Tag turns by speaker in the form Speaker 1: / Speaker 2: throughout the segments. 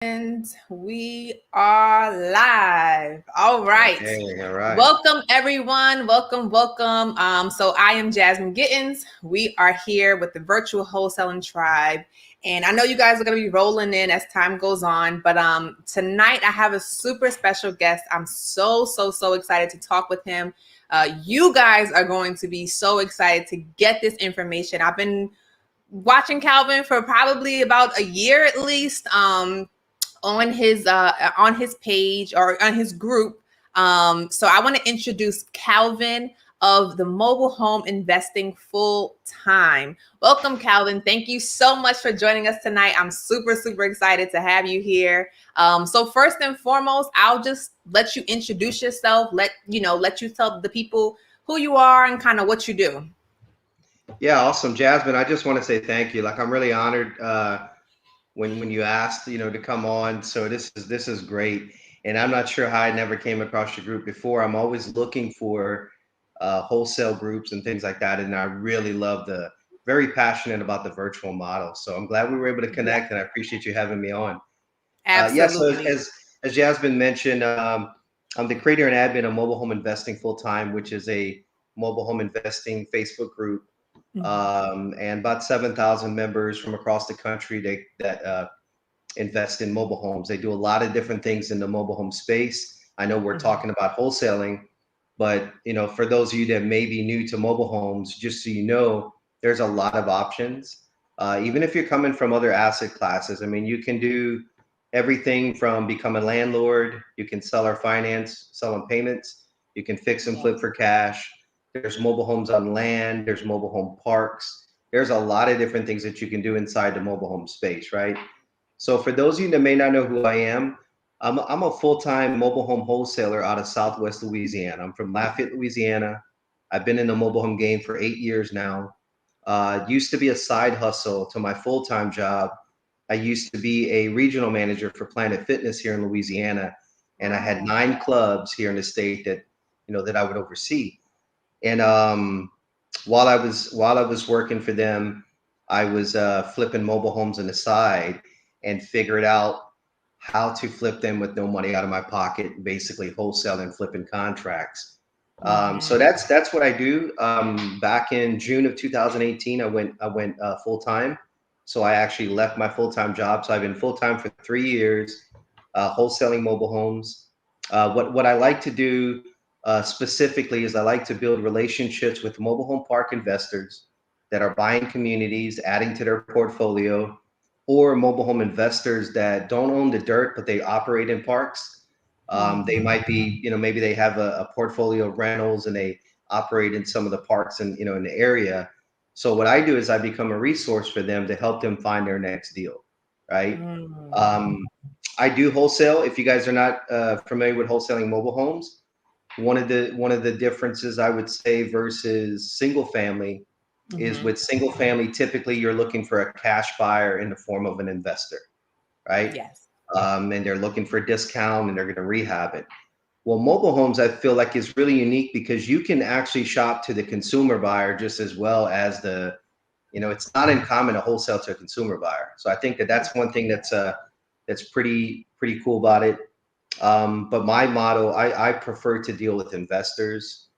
Speaker 1: And we are live. All right.
Speaker 2: Hey, all right.
Speaker 1: Welcome, everyone. Welcome. So I am Jasmine Gittens. We are here with the virtual wholesaling tribe. And I know you guys are going to be rolling in as time goes on. But tonight I have a super special guest. I'm so excited to talk with him. You guys are going to be so excited to get this information. I've been watching Calvin for probably about a year at least. On his page or on his group. So I want to introduce Calvin of the Mobile Home Investing Full Time. Welcome, Calvin. Thank you so much for joining us tonight. I'm super excited to have you here. So first and foremost, I'll just let you introduce yourself. Let you tell the people who you are and kind of what you do.
Speaker 2: Yeah, awesome, Jasmine. I just want to say thank you. Like, I'm really honored when you asked, to come on. So this is great, and I'm not sure how I never came across your group before. I'm always looking for wholesale groups and things like that, and I really love very passionate about the virtual model. So I'm glad we were able to
Speaker 1: Yeah,
Speaker 2: connect, and I appreciate you having me on. Yeah. So
Speaker 1: absolutely.
Speaker 2: as Jasmine mentioned, I'm the creator and admin of Mobile Home Investing Full Time, which is a mobile home investing Facebook group,
Speaker 1: Mhm.
Speaker 2: and about 7,000 members from across the country that invest in mobile homes. They do a lot of different things in the mobile home space. I know we're
Speaker 1: Mhm.
Speaker 2: talking about wholesaling, but for those of you that may be new to mobile homes, just so you know, there's a lot of options. Even if you're coming from other asset classes, I mean, you can do everything from become a landlord. You can sell or finance, sell on payments. You can fix and flip
Speaker 1: Yes.
Speaker 2: for cash. There's mobile homes on land. There's mobile home parks. There's a lot of different things that you can do inside the mobile home space, right? So for those of you that may not know who I am, I'm a full-time mobile home wholesaler out of Southwest Louisiana. I'm from Lafayette, Louisiana. I've been in the mobile home game for 8 years now. It used to be a side hustle to my full-time job. I used to be a regional manager for Planet Fitness here in Louisiana, and I had
Speaker 1: Wow.
Speaker 2: 9 clubs here in the state that I would oversee. And while I was working for them, I was flipping mobile homes on the side and figured out how to flip them with no money out of my pocket, basically wholesaling, flipping contracts. So
Speaker 1: Mhm.
Speaker 2: that's what I do. Back in June of 2018, I went full time. So I actually left my full time job. So I've been full time for 3 years, wholesaling mobile homes. What I like to do specifically is I like to build relationships with mobile home park investors that are buying communities, adding to their portfolio, or mobile home investors that don't own the dirt, but they operate in parks. They
Speaker 1: Mhm.
Speaker 2: might be, maybe they have a portfolio of rentals and they operate in some of the parks and, in the area. So what I do is I become a resource for them to help them find their next deal, right?
Speaker 1: Mm.
Speaker 2: Um, I do wholesale. If you guys are not familiar with wholesaling mobile homes, one of the differences I would say versus single family is
Speaker 1: Mhm.
Speaker 2: with single family, typically you're looking for a cash buyer in the form of an investor, right?
Speaker 1: Yes.
Speaker 2: And they're looking for a discount and they're going to rehab it. Well, mobile homes, I feel like is really unique because you can actually shop to the consumer buyer just as well as it's not uncommon to wholesale to a consumer buyer. So I think that that's one thing that's pretty cool about it. But my motto, I prefer to deal with investors,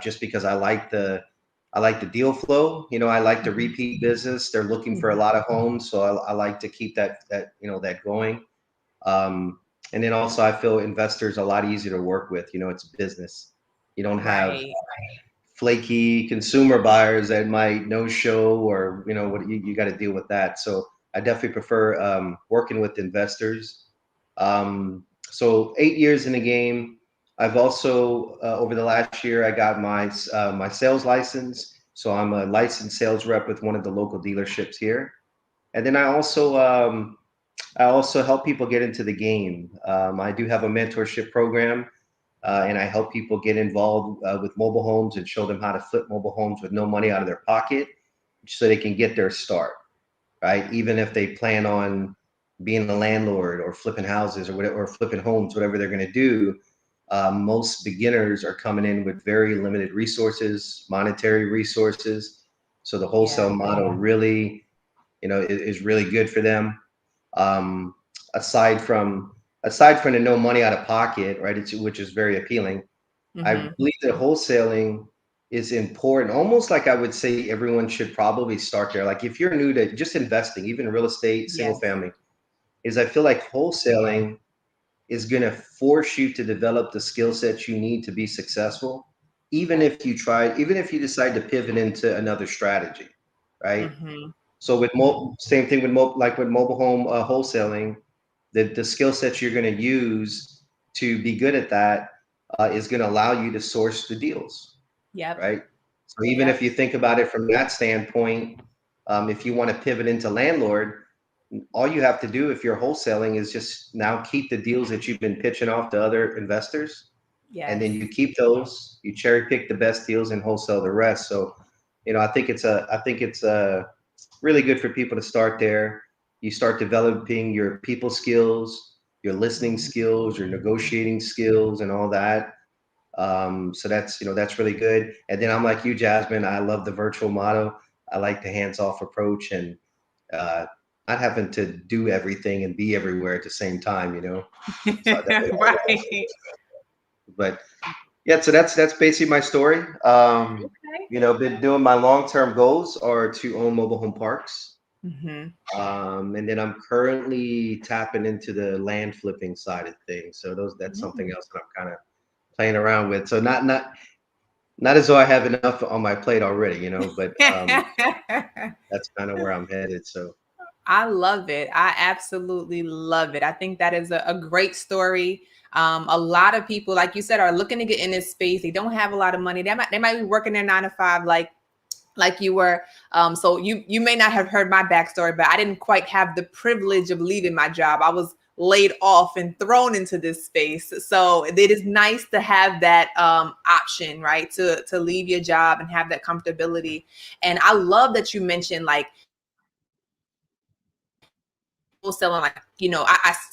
Speaker 2: just because I like the deal flow. I like the
Speaker 1: Mhm.
Speaker 2: repeat business. They're looking for a
Speaker 1: Mhm.
Speaker 2: lot of homes, so I like to keep that going. Um, and then also, I feel investors a lot easier to work with. It's business. You don't have
Speaker 1: Right.
Speaker 2: flaky consumer buyers that might no show, or what you got to deal with that. So I definitely prefer working with investors. So 8 years in the game. I've also over the last year I got my sales license. So I'm a licensed sales rep with one of the local dealerships here. And then I also help people get into the game. I do have a mentorship program, and I help people get involved with mobile homes and show them how to flip mobile homes with no money out of their pocket, so they can get their start, right? Even if they plan on being a landlord or flipping houses or whatever, or flipping homes, whatever they're going to do. Most beginners are coming in with very limited resources, monetary resources. So the
Speaker 1: Yeah.
Speaker 2: wholesale model really, is really good for them. Um, aside from the no money out of pocket, right? Which is very appealing. I
Speaker 1: Mm-hmm.
Speaker 2: believe that wholesaling is important. Almost like I would say everyone should probably start there. Like if you're new to just investing, even real estate, single
Speaker 1: Yes.
Speaker 2: family, is I feel like wholesaling is going to force you to develop the skill sets you need to be successful,
Speaker 1: Yep.
Speaker 2: even if you decide to pivot into another strategy, right?
Speaker 1: Mm-hmm.
Speaker 2: So same thing with like with mobile home wholesaling, the skill sets you're going to use to be good at that is going to allow you to source the deals,
Speaker 1: Yep.
Speaker 2: right? So even if
Speaker 1: Yep.
Speaker 2: you think about it from that standpoint, if you want to pivot into landlord, all you have to do if you're wholesaling is just now keep the deals that you've been pitching off to other investors, and then you
Speaker 1: Yes.
Speaker 2: keep those, you cherry pick the best deals and wholesale the rest. So, I think it's really good for people to start there. You start developing your people skills, your listening
Speaker 1: Mm-hmm.
Speaker 2: skills, your negotiating skills, and all that. So that's really good. And then I'm like you, Jasmine. I love the virtual model. I like the hands-off approach and uh, not having to do everything and be everywhere at the same time. So I definitely like that.
Speaker 1: Right.
Speaker 2: But yeah, so that's basically my story.
Speaker 1: Okay.
Speaker 2: Been doing my long-term goals are to own mobile home parks.
Speaker 1: Mm-hmm.
Speaker 2: And then I'm currently tapping into the land flipping side of things. So that's something else that I'm kind of playing around with. So not as though I have enough on my plate already, but that's kind of where I'm headed. So
Speaker 1: I love it. I absolutely love it. I think that is a great story. A lot of people, like you said, are looking to get in this space. They don't have a lot of money. They might be working their 9 to 5, like you were. So you may not have heard my backstory, but I didn't quite have the privilege of leaving my job. I was laid off and thrown into this space. So it is nice to have that option, right? To leave your job and have that comfortability. And I love that you mentioned like wholesaling. Like,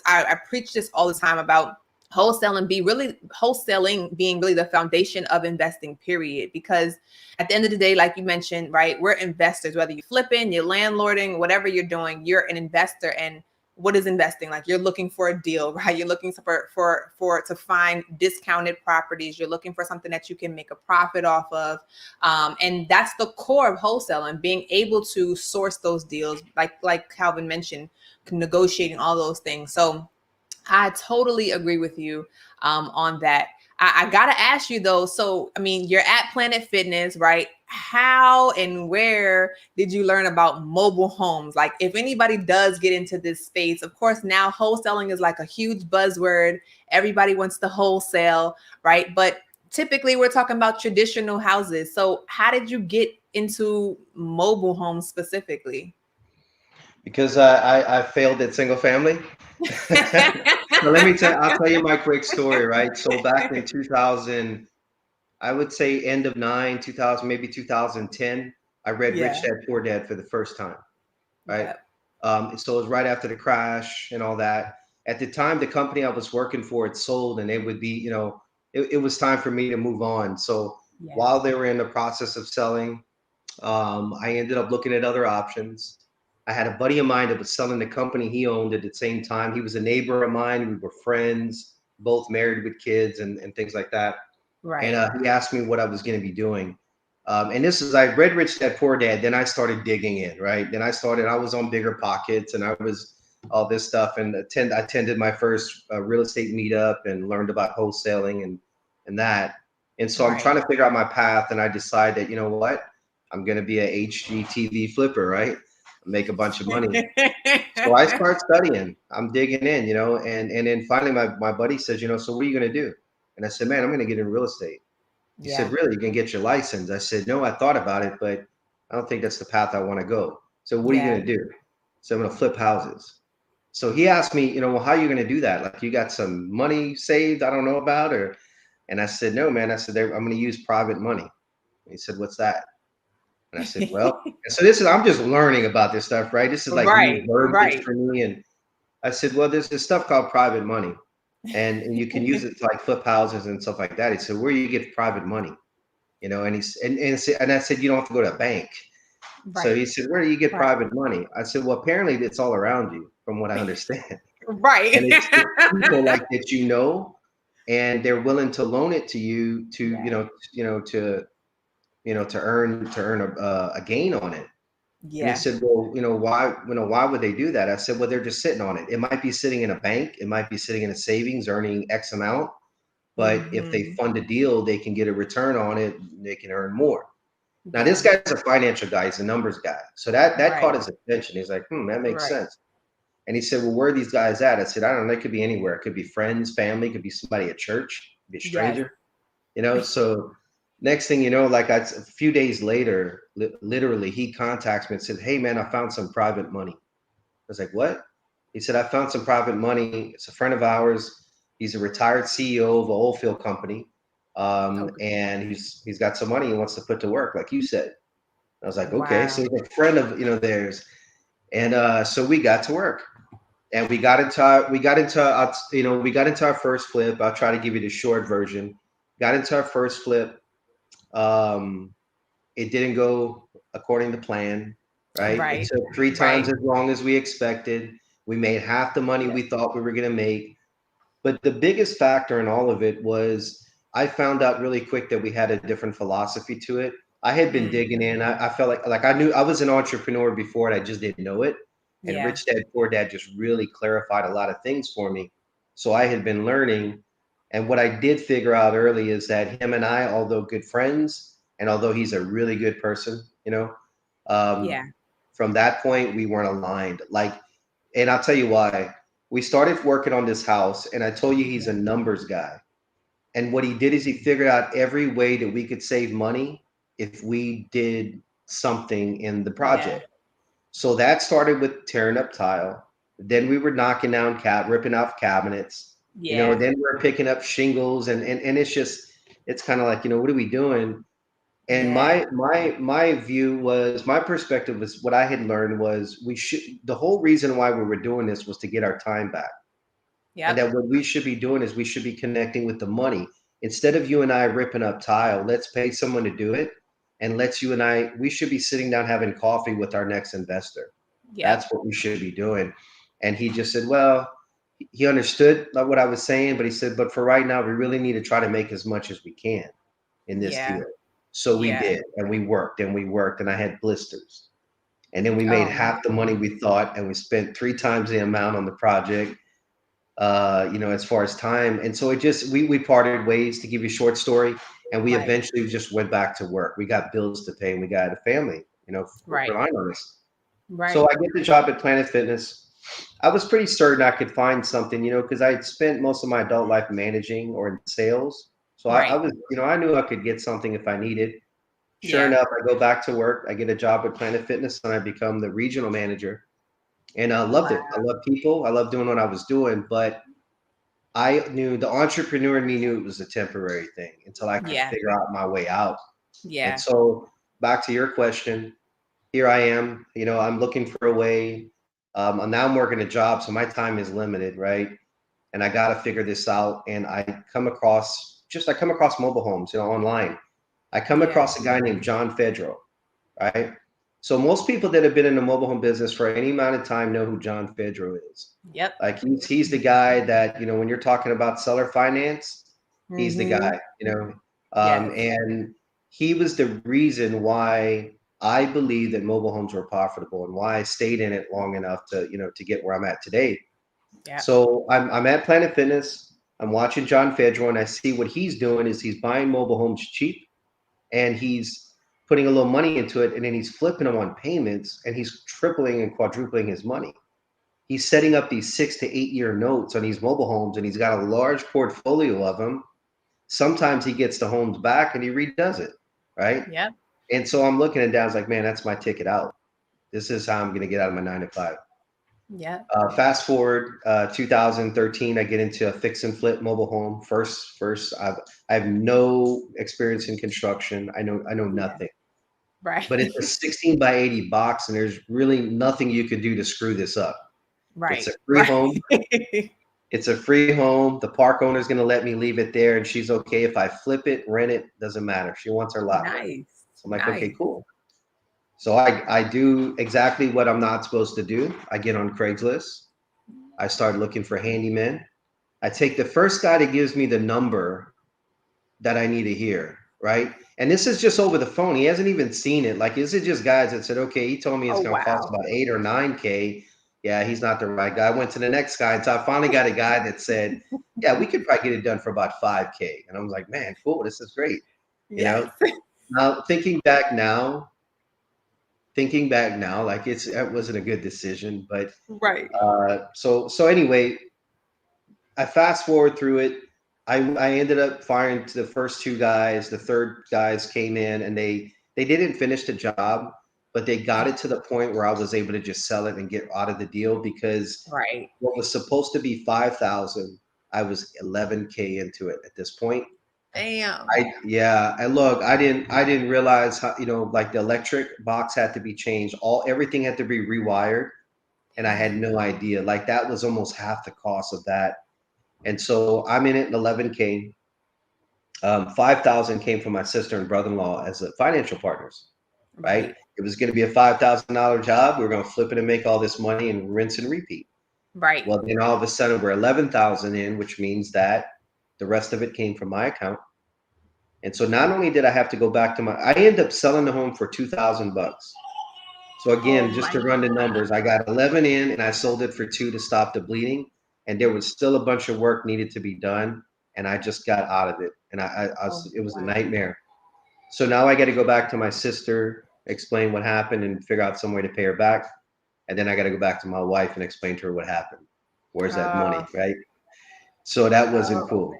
Speaker 1: I preach this all the time about wholesaling being really the foundation of investing, period. Because at the end of the day, like you mentioned, right, we're investors. Whether you're flipping, you're landlording, whatever you're doing, you're an investor. And what is investing? Like, you're looking for a deal, right? You're looking for to find discounted properties. You're looking for something that you can make a profit off of. And that's the core of wholesaling, being able to source those deals, like Calvin mentioned, negotiating all those things. So I totally agree with you on that. I gotta ask you though. So, I mean, you're at Planet Fitness, right? How and where did you learn about mobile homes? Like, if anybody does get into this space, of course, now wholesaling is like a huge buzzword. Everybody wants to wholesale, right? But typically, we're talking about traditional houses. So, how did you get into mobile homes specifically?
Speaker 2: because I failed at single family. So I'll tell you my quick story, right? So back in 2000, I would say end of 2000, maybe 2010, I read Rich
Speaker 1: Yeah.
Speaker 2: Dad Poor Dad for the first time, right?
Speaker 1: Yeah.
Speaker 2: So it was right after the crash and all that. At the time, the company I was working for had sold, and it would be, it was time for me to move on. So
Speaker 1: Yeah.
Speaker 2: while they were in the process of selling, I ended up looking at other options. I had a buddy of mine that was selling the company he owned at the same time. He was a neighbor of mine. We were friends, both married with kids and things like that. And
Speaker 1: Right.
Speaker 2: he asked me what I was going to be doing. And this is, I read Rich Dad Poor Dad. Then I started digging in, right? I was on Bigger Pockets and I was all this stuff and I attended my first real estate meetup and learned about wholesaling and that. And so I'm
Speaker 1: Right.
Speaker 2: trying to figure out my path. And I decided, you know what? I'm going to be a HGTV flipper, right? Make a bunch of money. So I start studying. I'm digging in, and then finally my buddy says, so what are you going to do? And I said, man, I'm going to get in real estate. He said,
Speaker 1: Yeah.
Speaker 2: really, you can get your license? I said, no, I thought about it, but I don't think that's the path I want to go. So what are you
Speaker 1: Yeah.
Speaker 2: going to do? So I'm going to flip houses. So he asked me, well, how are you going to do that? Like, you got some money saved I don't know about, and I said, no, man. I said, I'm going to use private money. And he said, what's that? And I said, well, and so I'm just learning about this stuff, right? This is like new
Speaker 1: Right.
Speaker 2: verbiage
Speaker 1: Right.
Speaker 2: for me. And I said, well, there's this stuff called private money, and you can use it to like flip houses and stuff like that. He said, where do you get private money? And he's and I said, you don't have to go to a bank. So
Speaker 1: Right.
Speaker 2: he said, where do you get
Speaker 1: Right.
Speaker 2: private money? I said, well, apparently it's all around you, from what I understand.
Speaker 1: Right.
Speaker 2: And it's people like that, and they're willing to loan it to you to,
Speaker 1: Yeah.
Speaker 2: to earn a gain on it. And he
Speaker 1: Yeah.
Speaker 2: said, well, why would they do that? I said, well, they're just sitting on it. It might be sitting in a bank. It might be sitting in a savings earning X amount. But if they
Speaker 1: Hmm.
Speaker 2: fund a deal, they can get a return on it. They can earn more. Now, this
Speaker 1: Yeah.
Speaker 2: guy's a financial guy. He's a numbers guy. So that caught
Speaker 1: Right.
Speaker 2: his attention. He's like, that makes
Speaker 1: Right.
Speaker 2: sense. And he said, well, where are these guys at? I said, I don't know. They could be anywhere. It could be friends, family, it could be somebody at church, it could be a
Speaker 1: Yes.
Speaker 2: stranger, So next thing you know, a few days later, literally, he contacts me and said, hey, man, I found some private money. I was like, what? He said, I found some private money. It's a friend of ours. He's a retired CEO of a oil field company.
Speaker 1: Okay.
Speaker 2: And he's got some money he wants to put to work, like you said. I was like, okay. So
Speaker 1: Wow.
Speaker 2: he's a friend of, theirs. And so we got to work. And we got into our first flip. I'll try to give you the short version. Got into our first flip. Um, it didn't go according to plan, right? It
Speaker 1: Right.
Speaker 2: took three
Speaker 1: Right.
Speaker 2: times as long as we expected. We made half the money
Speaker 1: Yep.
Speaker 2: we thought we were going to make. But the biggest factor in all of it was I found out really quick that we had a different philosophy to it. I had been digging
Speaker 1: Mm.
Speaker 2: in. I felt like I knew I was an entrepreneur before and I just didn't know it. And
Speaker 1: Yeah.
Speaker 2: Rich Dad Poor Dad just really clarified a lot of things for me. So I had been learning. And what I did figure out early is that him and I, although good friends, and although he's a really good person, um,
Speaker 1: Yeah.
Speaker 2: from that point, we weren't aligned. And I'll tell you why. We started working on this house, and I told you he's
Speaker 1: Yeah.
Speaker 2: a numbers guy. And what he did is he figured out every way that we could save money if we did something in the
Speaker 1: Yeah.
Speaker 2: project. So that started with tearing up tile. Then we were knocking down ripping off cabinets.
Speaker 1: Yeah.
Speaker 2: Then we're picking up shingles, and it's kind of like, what are we doing? And
Speaker 1: Yeah.
Speaker 2: my view was, my perspective was, what I had learned was, the whole reason why we were doing this was to get our time back. And
Speaker 1: Yep.
Speaker 2: that what we should be doing is we should be connecting with the money. Instead of you and I ripping up tile, let's pay someone to do it. And we should be sitting down having coffee with our next investor. That's
Speaker 1: Yep.
Speaker 2: what we should be doing. And he just said, well, he understood what I was saying, but he said, but for right now, we really need to try to make as much as we can in this
Speaker 1: Yeah.
Speaker 2: deal. So we
Speaker 1: Yeah.
Speaker 2: did, and we worked, and I had blisters. And then we made
Speaker 1: Oh
Speaker 2: half the money
Speaker 1: man.
Speaker 2: we thought, and we spent three times the amount on the project, as far as time. And so we parted ways, to give you a short story, and we
Speaker 1: Right.
Speaker 2: eventually just went back to work. We got bills to pay, and we got a family,
Speaker 1: Right.
Speaker 2: relying on us. So
Speaker 1: Right.
Speaker 2: I get the job at Planet Fitness. I was pretty certain I could find something, because I had spent most of my adult life managing or in sales. So I
Speaker 1: Right.
Speaker 2: was, I knew I could get something if I needed. Sure
Speaker 1: Yeah.
Speaker 2: enough, I go back to work. I get a job at Planet Fitness, and I become the regional manager. And I loved it. I
Speaker 1: Wow.
Speaker 2: love people. I love doing what I was doing, but I knew the entrepreneur in me knew it was a temporary thing until I could
Speaker 1: Yeah.
Speaker 2: figure out my way out. And
Speaker 1: Yeah.
Speaker 2: so, back to your question, here I am. I'm looking for a way. And now I'm working a job, so my time is limited, right? And I got to figure this out. And I come across mobile homes, online. I come
Speaker 1: Yeah.
Speaker 2: across a guy named John Fedro, right? So most people that have been in the mobile home business for any amount of time know who John Fedro is.
Speaker 1: Yep.
Speaker 2: Like he's the guy that, when you're talking about seller finance, he's the
Speaker 1: Mm-hmm.
Speaker 2: guy.
Speaker 1: Yes.
Speaker 2: And he was the reason why I believe that mobile homes were profitable, and why I stayed in it long enough to get where I'm at today.
Speaker 1: Yep.
Speaker 2: So I'm at Planet Fitness. I'm watching John Fedro, and I see what he's doing is he's buying mobile homes cheap, and he's putting a little money into it, and then he's flipping them on payments, and he's tripling and quadrupling his money. He's setting up these 6 to 8 year notes on these mobile homes, and he's got a large portfolio of them. Sometimes he gets the homes back and he redoes it, right?
Speaker 1: Yep.
Speaker 2: And so I'm looking at that, I was like, man, that's my ticket out. This is how I'm going to get out of my 9 to 5.
Speaker 1: Yep.
Speaker 2: Fast forward, 2013, I get into a fix and flip mobile home. First, I have no experience in construction. I know
Speaker 1: Yeah.
Speaker 2: nothing.
Speaker 1: Right.
Speaker 2: But it's a 16 by 80 box, and there's really nothing you could do to screw this up. It's
Speaker 1: Right.
Speaker 2: a free
Speaker 1: Right.
Speaker 2: home. It's a free home. The park owner's going to let me leave it there, and she's okay if I flip it, rent it, doesn't matter. She wants her lot rent.
Speaker 1: Nice.
Speaker 2: So I'm like, okay,
Speaker 1: Nice.
Speaker 2: cool. So I do exactly what I'm not supposed to do. I get on Craigslist. I start looking for handymen. I take the first guy that gives me the number that I need to hear, right? And this is just over the phone. He hasn't even seen it. Like, is it just guys that said, okay, he told me it's
Speaker 1: Oh,
Speaker 2: going to cost
Speaker 1: wow.
Speaker 2: about 8 or 9K. Yeah, he's not the right guy. I went to the next guy. And so I finally got a guy that said, yeah, we could probably get it done for about 5K. And I was like, man, cool. This is great. You
Speaker 1: Yes.
Speaker 2: know, now thinking back now, like it wasn't a good decision. But
Speaker 1: Right.
Speaker 2: so anyway, I fast forward through it. I ended up firing to the first two guys. The third guys came in and they didn't finish the job, but they got it to the point where I was able to just sell it and get out of the deal because
Speaker 1: Right.
Speaker 2: what was supposed to be 5,000, I was 11K into it at this point.
Speaker 1: Damn.
Speaker 2: And look, I didn't realize how, like the electric box had to be changed. Everything had to be rewired, and I had no idea. Like that was almost half the cost of that. And so I'm in it in 11K. 5,000 came from my sister and brother-in-law as a financial partners, right?
Speaker 1: Right.
Speaker 2: It was going to be a $5,000 job. We were going to flip it and make all this money and rinse and repeat.
Speaker 1: Right.
Speaker 2: Well, then all of a sudden we're 11,000 in, which means that the rest of it came from my account. And so not only did I have to go back to I ended up selling the home for 2,000 bucks. So
Speaker 1: Oh
Speaker 2: again, just
Speaker 1: my
Speaker 2: to run the
Speaker 1: God.
Speaker 2: numbers, I got 11 in and I sold it for 2 to stop the bleeding. And there was still a bunch of work needed to be done. And I just got out of it. And
Speaker 1: Oh
Speaker 2: it was a
Speaker 1: wow.
Speaker 2: nightmare. So now I got to go back to my sister, explain what happened and figure out some way to pay her back. And then I got to go back to my wife and explain to her what happened. Where's that
Speaker 1: Oh,
Speaker 2: money, right? So that wasn't
Speaker 1: oh
Speaker 2: cool.
Speaker 1: man.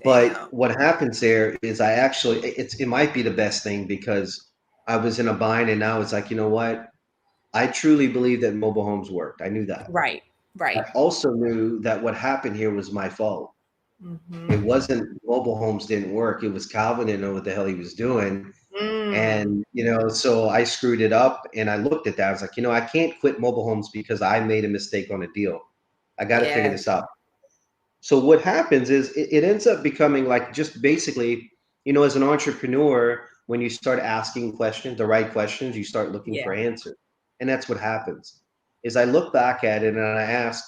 Speaker 2: But
Speaker 1: Damn.
Speaker 2: what happens there is I actually, it might be the best thing because I was in a bind and now it's like, you know what? I truly believe that mobile homes worked. I knew that.
Speaker 1: Right.
Speaker 2: I
Speaker 1: Right.
Speaker 2: also knew that what happened here was my fault. It
Speaker 1: Mm-hmm.
Speaker 2: wasn't mobile homes didn't work. It was Calvin didn't know what the hell he was doing.
Speaker 1: Mm.
Speaker 2: And, so I screwed it up and I looked at that. I was like, I can't quit mobile homes because I made a mistake on a deal. I got to figure
Speaker 1: Yes.
Speaker 2: this out. So what happens is it ends up becoming like just basically, as an entrepreneur, when you start asking questions, the right questions, you start looking for
Speaker 1: Yeah.
Speaker 2: answers. And that's what happens. Is I look back at it and I ask,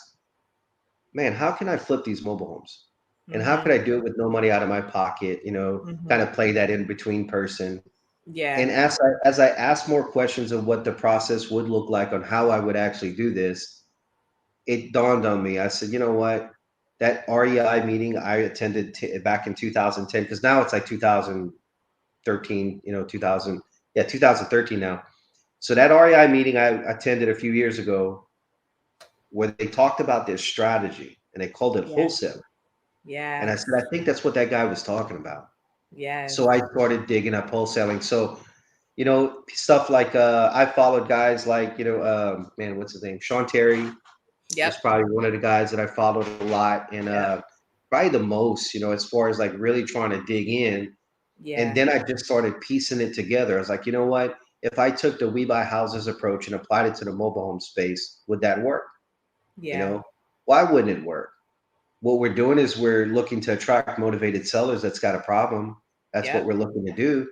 Speaker 2: man, how can I flip these mobile homes? And how
Speaker 1: Mm-hmm.
Speaker 2: could I do it with no money out of my pocket, kind
Speaker 1: Mm-hmm.
Speaker 2: of play that in between person.
Speaker 1: Yeah.
Speaker 2: And as I asked more questions of what the process would look like on how I would actually do this, it dawned on me. I said, you know what? That REI meeting I attended back in 2010, because now it's like 2013, 2000, yeah, 2013 now. So that REI meeting I attended a few years ago, where they talked about their strategy and they called it
Speaker 1: Yeah.
Speaker 2: wholesale. And I
Speaker 1: Yes.
Speaker 2: said, I think that's what that guy was talking about.
Speaker 1: Yes.
Speaker 2: So I started digging up wholesaling. So, stuff like I followed guys like, man, what's his name? Sean Terry was
Speaker 1: Yep.
Speaker 2: probably one of the guys that I followed a lot. And
Speaker 1: Yep.
Speaker 2: probably the most, as far as like really trying to dig in. And
Speaker 1: Yeah.
Speaker 2: then I just started piecing it together. I was like, you know what? If I took the we buy houses approach and applied it to the mobile home space, would that work? You
Speaker 1: Yeah.
Speaker 2: know, why wouldn't it work? What we're doing is we're looking to attract motivated sellers that's got a problem. That's what
Speaker 1: Yep.
Speaker 2: we're looking to do.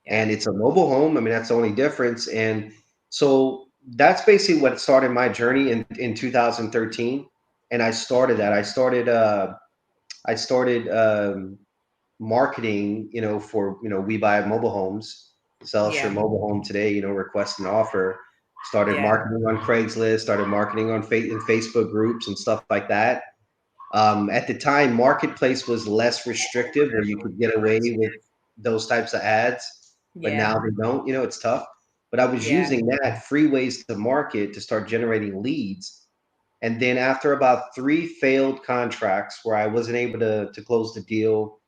Speaker 2: And
Speaker 1: Yep.
Speaker 2: it's a mobile home. I mean, that's the only difference. And so that's basically what started my journey in 2013. And I started that. I started marketing, for, we buy mobile homes, sells your
Speaker 1: Yeah.
Speaker 2: mobile home today, request an offer, started
Speaker 1: Yeah.
Speaker 2: marketing on Craigslist, started marketing on in Facebook groups and stuff like that. At the time, Marketplace was less restrictive where you could get away with those types of ads, but
Speaker 1: Yeah.
Speaker 2: now they don't, it's tough. But I was
Speaker 1: Yeah.
Speaker 2: using that free ways to market to start generating leads. And then after about 3 failed contracts where I wasn't able to close the deal,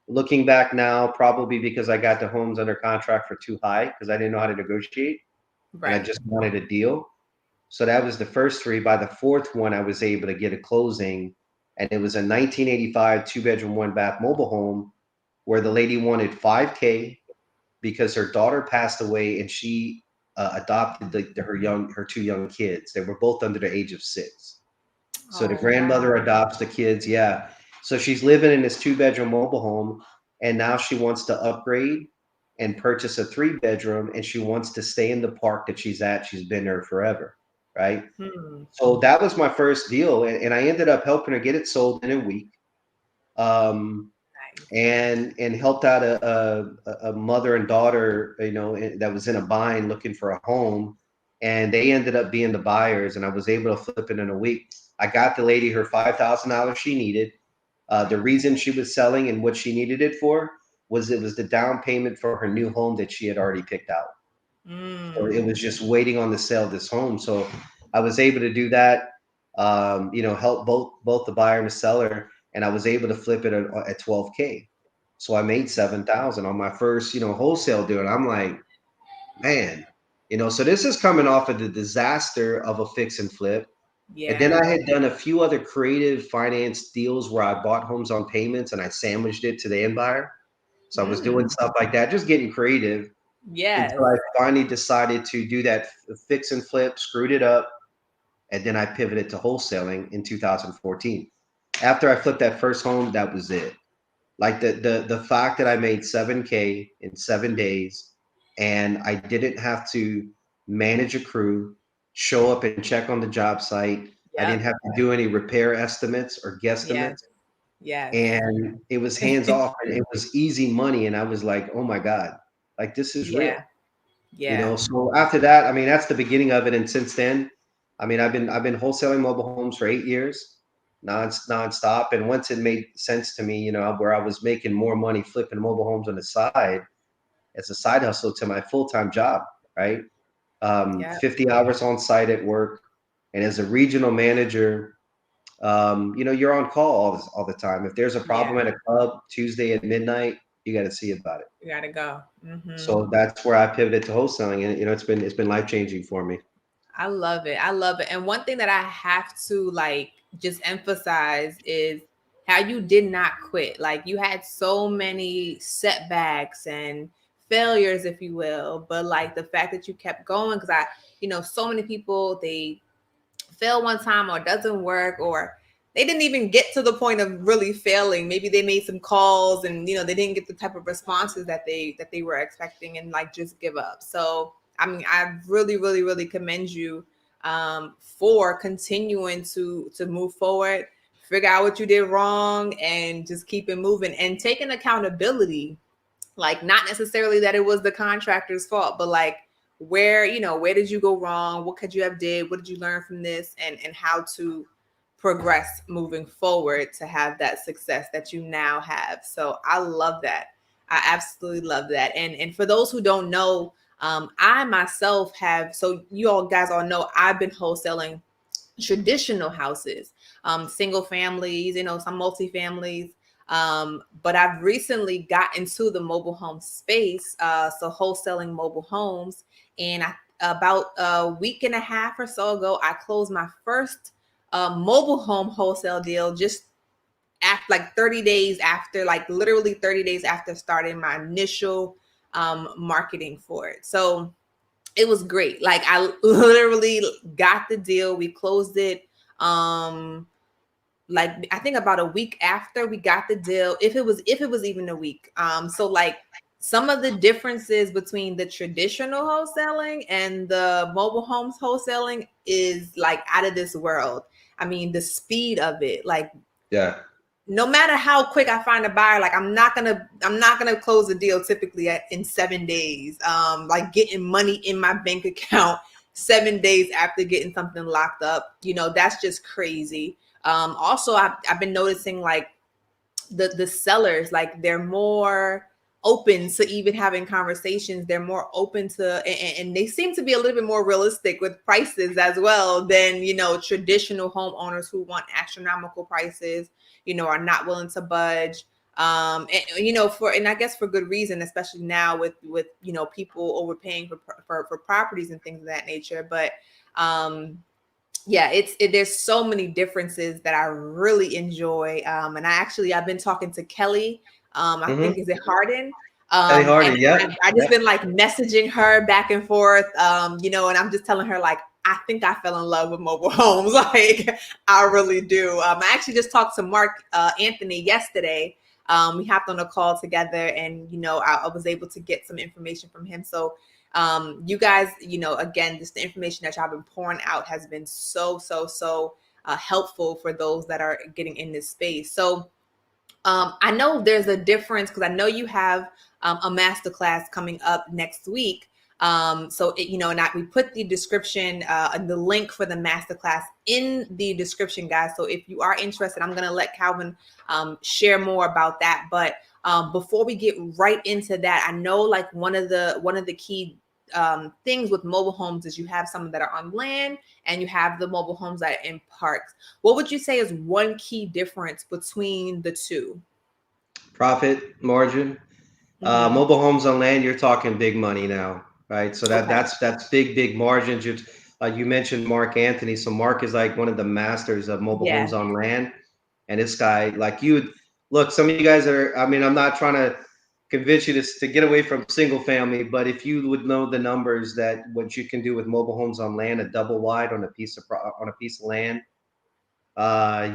Speaker 2: looking back now, probably because I got the homes under contract for too high because I didn't know how to negotiate and I
Speaker 1: Right.
Speaker 2: just wanted a deal. So that was the first 3. By the fourth one, I was able to get a closing, and it was a 1985 2-bedroom, 1-bath mobile home where the lady wanted 5K because her daughter passed away and she adopted her 2 young kids. They were both under the age of 6. So the
Speaker 1: Oh
Speaker 2: grandmother
Speaker 1: wow.
Speaker 2: adopts the kids. Yeah. So she's living in this 2-bedroom mobile home, and now she wants to upgrade and purchase a 3-bedroom, and she wants to stay in the park that she's at. She's been there forever. right?
Speaker 1: Hmm.
Speaker 2: So that was my first deal, and I ended up helping her get it sold in a week. Um,
Speaker 1: Nice.
Speaker 2: and helped out a mother and daughter, that was in a bind looking for a home, and they ended up being the buyers, and I was able to flip it in a week. I got the lady her $5,000 she needed. The reason she was selling and what she needed it for was it was the down payment for her new home that she had already picked out. So it was
Speaker 1: Mm.
Speaker 2: just waiting on the sale of this home. So I was able to do that, help both the buyer and the seller, and I was able to flip it at 12K. So I made 7,000 on my first, wholesale deal. And I'm like, man, so this is coming off of the disaster of a fix and flip. And then
Speaker 1: Yeah.
Speaker 2: I had done a few other creative finance deals where I bought homes on payments and I sandwiched it to the end buyer. So I was doing
Speaker 1: Mm.
Speaker 2: stuff like that, just getting creative
Speaker 1: Yes.
Speaker 2: until I finally decided to do that fix and flip, screwed it up, and then I pivoted to wholesaling in 2014. After I flipped that first home, that was it. Like the fact that I made 7K in 7 days and I didn't have to manage a crew, show up and check on the job site. I didn't
Speaker 1: Yep.
Speaker 2: have to do any repair estimates or
Speaker 1: Yes.
Speaker 2: guesstimates.
Speaker 1: Yes.
Speaker 2: And it was hands off and it was easy money. And I was like, oh my God, like this is real.
Speaker 1: Yeah. Yeah.
Speaker 2: So after that, I mean, that's the beginning of it. And since then, I mean, I've been wholesaling mobile homes for 8 years, nonstop. And once it made sense to me, where I was making more money flipping mobile homes on the side as a side hustle to my full-time job, right?
Speaker 1: Yeah.
Speaker 2: 50 hours on site at work. And as a regional manager, you're on call all the time. If there's a
Speaker 1: Yeah.
Speaker 2: problem at a club Tuesday at midnight, you got to see about it.
Speaker 1: You gotta go. Hmm.
Speaker 2: So that's where I pivoted to wholesaling, and it's been life changing for me.
Speaker 1: I love it. I love it. And one thing that I have to like just emphasize is how you did not quit. Like you had so many setbacks and failures, if you will, but like the fact that you kept going, because so many people, they fail one time or it doesn't work, or they didn't even get to the point of really failing. Maybe they made some calls and they didn't get the type of responses that they were expecting, and like just give up. So I mean, I really, really, really commend you for continuing to move forward, figure out what you did wrong, and just keep it moving and taking accountability. Like not necessarily that it was the contractor's fault, but like where did you go wrong, what could you have did, what did you learn from this, and how to progress moving forward to have that success that you now have. So I love that. I absolutely love that. And for those who don't know, I myself have, so you all guys all know, I've been wholesaling traditional houses, single families, some multifamilies. But I've recently got into the mobile home space, so wholesaling mobile homes. And about a week and a half or so ago, I closed my first mobile home wholesale deal just after like 30 days after, like literally 30 days after starting my initial marketing for it. So it was great. Like I literally got the deal. We closed it. Like I think about a week after we got the deal, if it was even a week. So like some of the differences between the traditional wholesaling and the mobile homes wholesaling is like out of this world. I mean, the speed of it, like
Speaker 2: Yeah.
Speaker 1: no matter how quick I find a buyer, like I'm not gonna close a deal typically in 7 days. Like getting money in my bank account 7 days after getting something locked up, that's just crazy. Also, I've been noticing like the sellers, like they're more open to even having conversations. They're more open to, and they seem to be a little bit more realistic with prices as well than traditional homeowners who want astronomical prices, are not willing to budge. And I guess for good reason, especially now with people overpaying for properties and things of that nature. But yeah, there's so many differences that I really enjoy. And I've been talking to Kelly. I
Speaker 2: Mm-hmm.
Speaker 1: think is it Harden.
Speaker 2: Kelly
Speaker 1: And
Speaker 2: Hardy. Yep.
Speaker 1: I just
Speaker 2: Yep.
Speaker 1: been like messaging her back and forth, and I'm just telling her like I think I fell in love with mobile homes. Like I really do. I actually just talked to Mark Anthony yesterday. We hopped on a call together, and I was able to get some information from him. So You guys, again, just the information that y'all been pouring out has been so helpful for those that are getting in this space. So I know there's a difference because I know you have a masterclass coming up next week. We put the description, the link for the masterclass in the description, guys. So if you are interested, I'm going to let Calvin share more about that. But before we get right into that, I know like one of the key things with mobile homes is you have some that are on land and you have the mobile homes that are in parks. What would you say is one key difference between the two?
Speaker 2: Profit margin.
Speaker 1: Mm-hmm.
Speaker 2: Mobile homes on land, you're talking big money now, right? So
Speaker 1: Okay.
Speaker 2: that's big margins. You mentioned Mark Anthony. So Mark is like one of the masters of mobile homes
Speaker 1: Yeah.
Speaker 2: on land. And this guy, like you would look, some of you guys are, I mean, I'm not trying to convince you to get away from single family, but if you would know the numbers that what you can do with mobile homes on land, a double wide on a piece of land,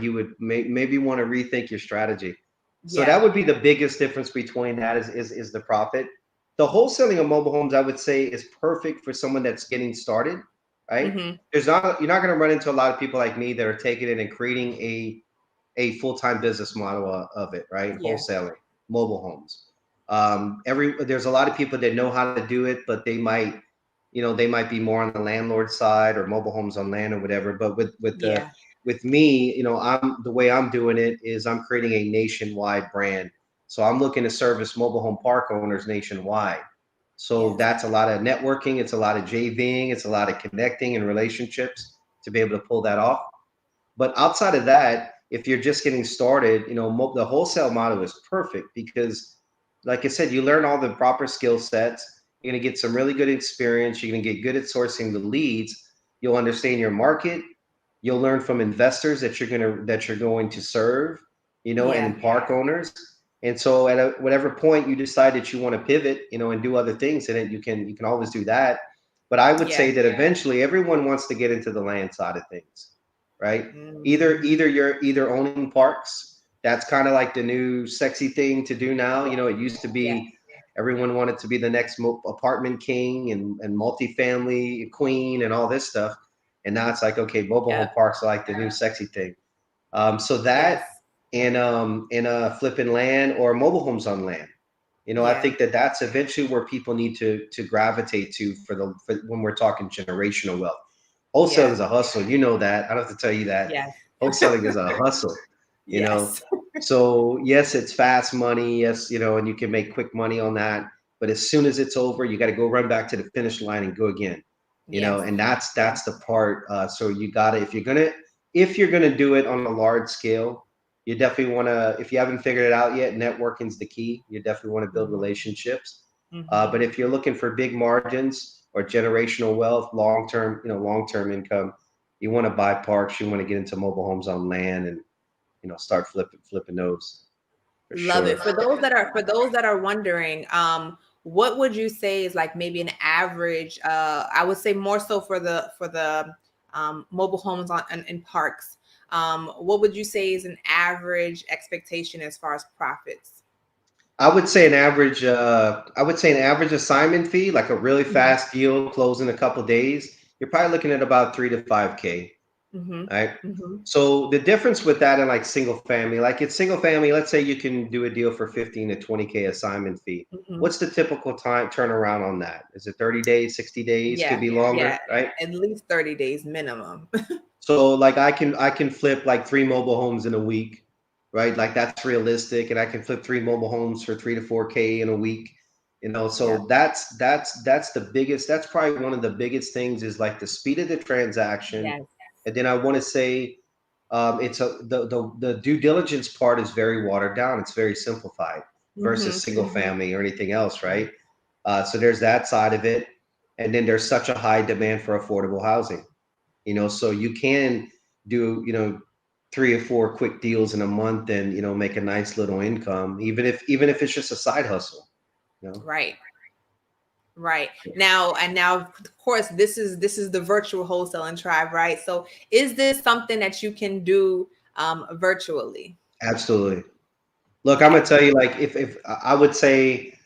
Speaker 2: you would maybe want to rethink your strategy. So that
Speaker 1: Yeah.
Speaker 2: would be the biggest difference between that is the profit. The wholesaling of mobile homes, I would say, is perfect for someone that's getting started, right?
Speaker 1: Mm-hmm.
Speaker 2: You're not going to run into a lot of people like me that are taking it and creating a full-time business model of it, right?
Speaker 1: Yeah.
Speaker 2: Wholesaling mobile homes. There's a lot of people that know how to do it, but they might be more on the landlord side or mobile homes on land or whatever. But
Speaker 1: Yeah.
Speaker 2: with me, the way I'm doing it is I'm creating a nationwide brand. So I'm looking to service mobile home park owners nationwide. So
Speaker 1: Yes.
Speaker 2: that's a lot of networking, it's a lot of JVing, it's a lot of connecting and relationships to be able to pull that off. But outside of that, if you're just getting started, the wholesale model is perfect because, like I said, you learn all the proper skill sets. You're going to get some really good experience. You're going to get good at sourcing the leads. You'll understand your market. You'll learn from investors that you're going to serve,
Speaker 1: Yeah.
Speaker 2: and park owners. And so at whatever point you decide that you want to pivot, and do other things in it, you can always do that. But I would
Speaker 1: Yeah.
Speaker 2: say that eventually everyone wants to get into the land side of things, right? Either
Speaker 1: Mm-hmm.
Speaker 2: either you're either owning parks. That's kind of like the new sexy thing to do now. It used to
Speaker 1: Yeah.
Speaker 2: be everyone wanted to be the next apartment king and multifamily queen and all this stuff. And now it's like, okay, mobile home
Speaker 1: Yep.
Speaker 2: parks are like the new sexy thing. So
Speaker 1: Yes.
Speaker 2: that and flipping land or mobile homes on land. I
Speaker 1: Yeah.
Speaker 2: think that that's eventually where people need to gravitate to for when we're talking generational wealth. Wholesaling
Speaker 1: Yeah.
Speaker 2: is a hustle. You know that. I don't have to tell you that.
Speaker 1: Yes.
Speaker 2: Wholesaling is a hustle, you know.
Speaker 1: Yes.
Speaker 2: So yes, it's fast money. Yes, and you can make quick money on that. But as soon as it's over, you got to go run back to the finish line and go again.
Speaker 1: Yes.
Speaker 2: And that's
Speaker 1: Yeah.
Speaker 2: that's the part. So you gotta if you're gonna do it on a large scale, you definitely want to. If you haven't figured it out yet, networking's the key. You definitely want to build
Speaker 1: Mm-hmm.
Speaker 2: relationships.
Speaker 1: Mm-hmm.
Speaker 2: But if you're looking for big margins or generational wealth, long term income, you want to buy parks. You want to get into mobile homes on land and start flipping those for
Speaker 1: Love
Speaker 2: sure.
Speaker 1: it. For those that are wondering, what would you say is like maybe an average? I would say more so for the mobile homes in parks. What would you say is an average expectation as far as profits?
Speaker 2: I would say an average assignment fee, like a really
Speaker 1: Mm-hmm.
Speaker 2: fast deal, close in a couple days. You're probably looking at about 3 to 5K.
Speaker 1: Mm-hmm.
Speaker 2: Right.
Speaker 1: Mm-hmm.
Speaker 2: So the difference with that and like single family, like it's single family, let's say you can do a deal for 15 to 20K assignment fee.
Speaker 1: Mm-hmm.
Speaker 2: What's the typical time turnaround on that? Is it 30 days, 60 days? Could
Speaker 1: Yeah.
Speaker 2: be
Speaker 1: Yeah.
Speaker 2: longer, right?
Speaker 1: At least 30 days minimum.
Speaker 2: So like I can flip like 3 mobile homes in a week, right? Like that's realistic. And I can flip 3 mobile homes for 3 to 4K in a week.
Speaker 1: Yeah.
Speaker 2: So that's the biggest, that's probably one of the biggest things is like the speed of the transaction.
Speaker 1: Yes.
Speaker 2: And then I want to say it's the due diligence part is very watered down. It's very simplified versus
Speaker 1: Mm-hmm.
Speaker 2: single family or anything else, right? So there's that side of it, and then there's such a high demand for affordable housing. So you can do 3 or 4 quick deals in a month and make a nice little income, even if it's just a side hustle. You know.
Speaker 1: Right. Right. Now, of course, this is the virtual wholesaling tribe, right? So is this something that you can do virtually?
Speaker 2: Absolutely. Look, I'm gonna
Speaker 1: Okay.
Speaker 2: tell you, like, if I would say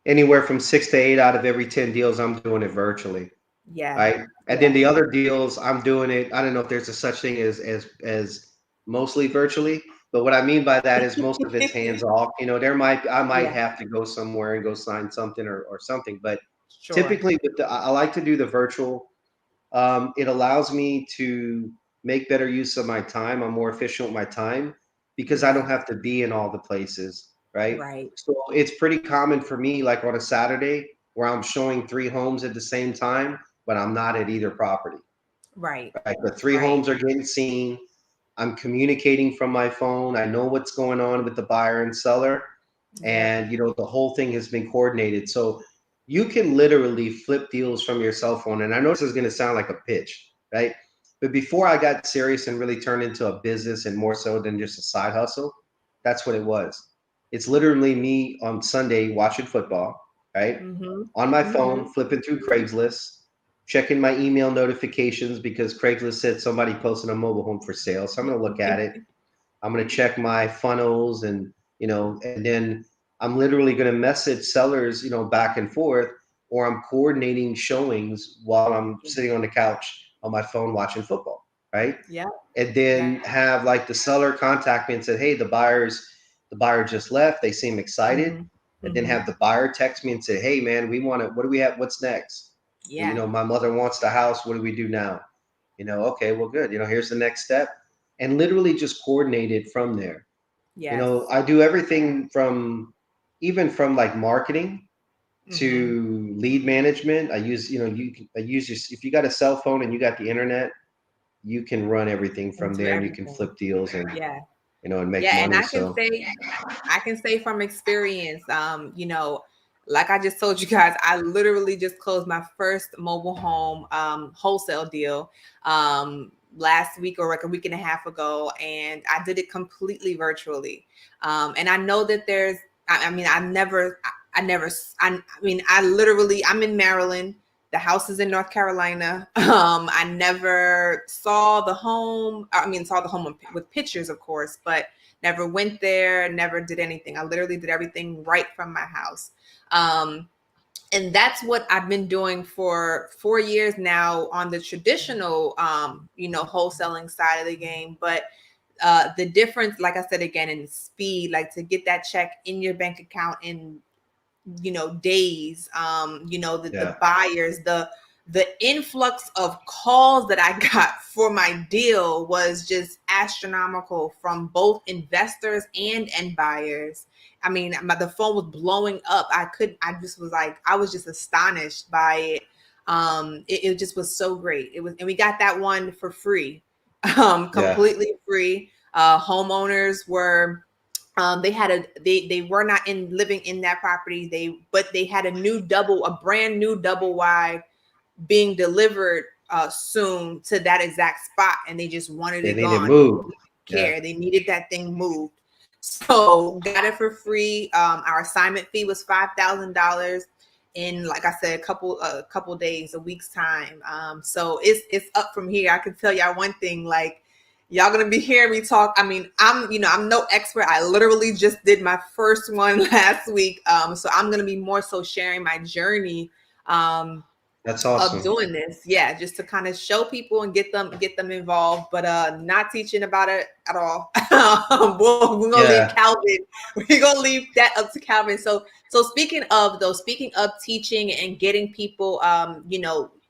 Speaker 2: anywhere from 6 to 8 out of every 10 deals, I'm doing it virtually,
Speaker 1: Yeah.
Speaker 2: right? And then
Speaker 1: Yeah.
Speaker 2: the other deals, I'm doing it. I don't know if there's a such thing as mostly virtually, but what I mean by that is most of it's hands off. I might
Speaker 1: Yeah.
Speaker 2: have to go somewhere and go sign something or something, but
Speaker 1: Sure.
Speaker 2: typically I like to do the virtual. It allows me to make better use of my time. I'm more efficient with my time because I don't
Speaker 1: Yeah.
Speaker 2: have to be in all the places, right?
Speaker 1: Right.
Speaker 2: So it's pretty common for me, like on a Saturday, where I'm showing 3 homes at the same time, but I'm not at either property,
Speaker 1: Right.
Speaker 2: right? The three
Speaker 1: Right.
Speaker 2: homes are getting seen. I'm communicating from my phone. I know what's going on with the buyer and seller,
Speaker 1: Yep.
Speaker 2: and the whole thing has been coordinated. So you can literally flip deals from your cell phone. And I know this is going to sound like a pitch, right? But before I got serious and really turned into a business and more so than just a side hustle, that's what it was. It's literally me on Sunday watching football, right?
Speaker 1: Mhm.
Speaker 2: On my phone,
Speaker 1: Mhm.
Speaker 2: flipping through Craigslist, checking my email notifications because Craigslist said somebody posted a mobile home for sale. So I'm going to look at it. I'm going to check my funnels and then I'm literally going to message sellers, back and forth, or I'm coordinating showings while I'm sitting on the couch on my phone watching football, right?
Speaker 1: Yep.
Speaker 2: And
Speaker 1: Yeah.
Speaker 2: then have like the seller contact me and said, "Hey, the buyer just left. They seem excited."
Speaker 1: Mhm.
Speaker 2: And then
Speaker 1: Mhm.
Speaker 2: have the buyer text me and say, "Hey, man, we want to. What do we have? What's next?
Speaker 1: Yeah.
Speaker 2: My mother wants the house. What do we do now? Okay, well, good. Here's the next step." And literally just coordinated from there.
Speaker 1: Yes.
Speaker 2: I do everything even from like marketing
Speaker 1: Mhm.
Speaker 2: to lead management. I use if you got a cell phone and you got the internet, you can run everything
Speaker 1: And
Speaker 2: from
Speaker 1: do
Speaker 2: there and you can
Speaker 1: everything.
Speaker 2: flip deals
Speaker 1: Yeah.
Speaker 2: and make
Speaker 1: Yeah, and
Speaker 2: money. So
Speaker 1: I can say from experience, like I just told you guys, I literally just closed my first mobile home wholesale deal last week or like a week and a half ago, and I did it completely virtually. And I know that I mean, I literally, I'm in Maryland. The house is in North Carolina. I never saw the home. I mean, saw the home with pictures, of course, but never went there, never did anything. I literally did everything right from my house. Um, and that's what I've been doing for 4 years now on the traditional, wholesaling side of the game. But the difference, like I said again, in speed, like to get that check in your bank account in days, the
Speaker 2: yeah,
Speaker 1: buyers, the influx of calls that I got for my deal was just astronomical from both investors and end buyers. I mean, the phone was blowing up. I just was like, I was just astonished by it. It just was so great. It was, and we got that one for free,
Speaker 2: yeah.
Speaker 1: completely free. Homeowners were they were not in living in that property. They had a brand new double wide being delivered soon to that exact spot, and they just wanted
Speaker 2: They
Speaker 1: it
Speaker 2: need it
Speaker 1: gone. They
Speaker 2: moved.
Speaker 1: didn't
Speaker 2: Yeah,
Speaker 1: care. They needed that thing moved. So got it for free. Our assignment fee was $5,000 in, like I said, a couple days, a week's time. So it's up from here. I can tell y'all one thing, like y'all gonna be hearing me talk. I mean, I'm no expert. I literally just did my first one last week. So I'm gonna be more so sharing my journey.
Speaker 2: that's
Speaker 1: Of
Speaker 2: awesome.
Speaker 1: doing this, yeah, just to kind of show people and get them involved, but not teaching about it at all. We're gonna leave
Speaker 2: Yeah,
Speaker 1: Calvin. We're gonna leave that up to Calvin. So speaking of teaching and getting people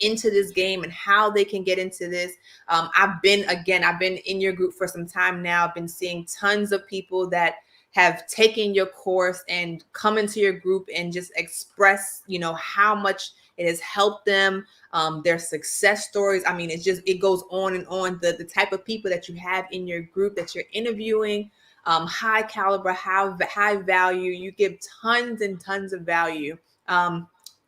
Speaker 1: into this game and how they can get into this, I've been in your group for some time now. I've been seeing tons of people that have taken your course and come into your group and just express how much it has helped them, their success stories. I mean, it goes on and on. The type of people that you have in your group that you're interviewing, high caliber, high value. You give tons and tons of value.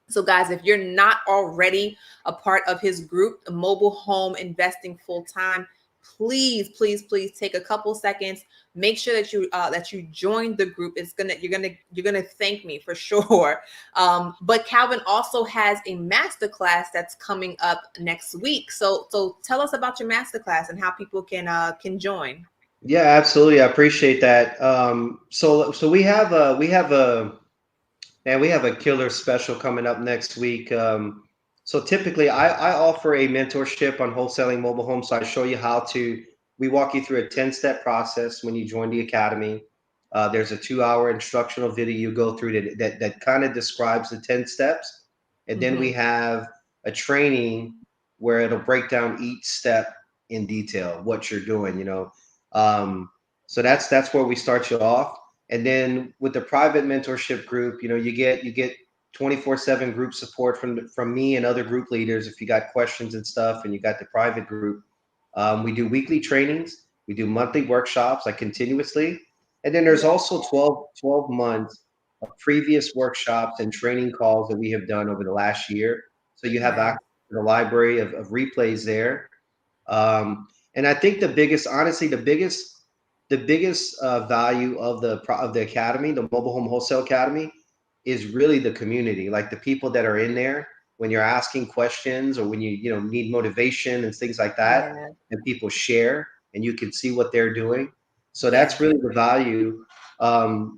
Speaker 1: So, guys, if you're not already a part of his group, Mobile Home Investing Full Time, please, please, please take a couple seconds. Make sure that you join the group. You're gonna thank me for sure. But Calvin also has a masterclass that's coming up next week. So tell us about your masterclass and how people can join.
Speaker 2: yeah, absolutely. I appreciate that. So we have a And we have a killer special coming up next week. So typically, I offer a mentorship on wholesaling mobile homes. So I show you how to. We walk you through a 10-step process when you join the academy. There's a 2-hour instructional video you go through that kind of describes the 10 steps, and then we
Speaker 1: Mm-hmm.
Speaker 2: have a training where it'll break down each step in detail, what you're doing. Um, so that's where we start you off. And then with the private mentorship group, you get 24/7 group support from me and other group leaders if you got questions and stuff, and you got the private group. We do weekly trainings, we do monthly workshops like continuously, and then there's
Speaker 1: Yeah.
Speaker 2: also 12 months of previous workshops and training calls that we have done over the last year. So you have
Speaker 1: Nice.
Speaker 2: access to the library of replays there. And I think honestly, the biggest value of the academy, the Mobile Home Wholesale Academy, is really the community, like the people that are in there when you're asking questions or when you need motivation and things like that,
Speaker 1: Yeah.
Speaker 2: and people share and you can see what they're doing. So
Speaker 1: Yeah.
Speaker 2: that's really the value.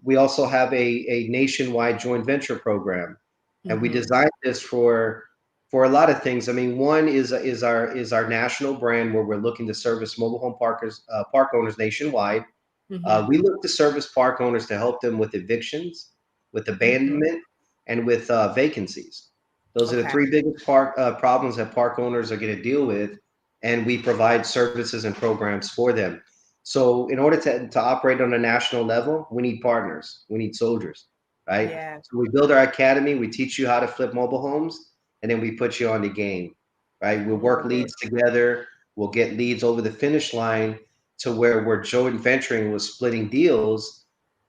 Speaker 2: We also have a nationwide joint venture program, and we
Speaker 1: Mm-hmm.
Speaker 2: designed this for a lot of things. I mean, one is our national brand where we're looking to service mobile home park owners nationwide.
Speaker 1: Mm-hmm.
Speaker 2: We look to service park owners to help them with evictions, with
Speaker 1: Mm-hmm.
Speaker 2: abandonment, and with vacancies. Those are the
Speaker 1: Okay.
Speaker 2: three biggest problems that park owners are going to deal with, and we provide services and programs for them. So, in order to operate on a national level, we need partners, we need soldiers, right?
Speaker 1: Yeah.
Speaker 2: So, we build our academy, we teach you how to flip mobile homes, and then we put you on the game, right? We'll work
Speaker 1: Love it.
Speaker 2: leads together, we'll get leads over the finish line to where we're joint venturing with splitting deals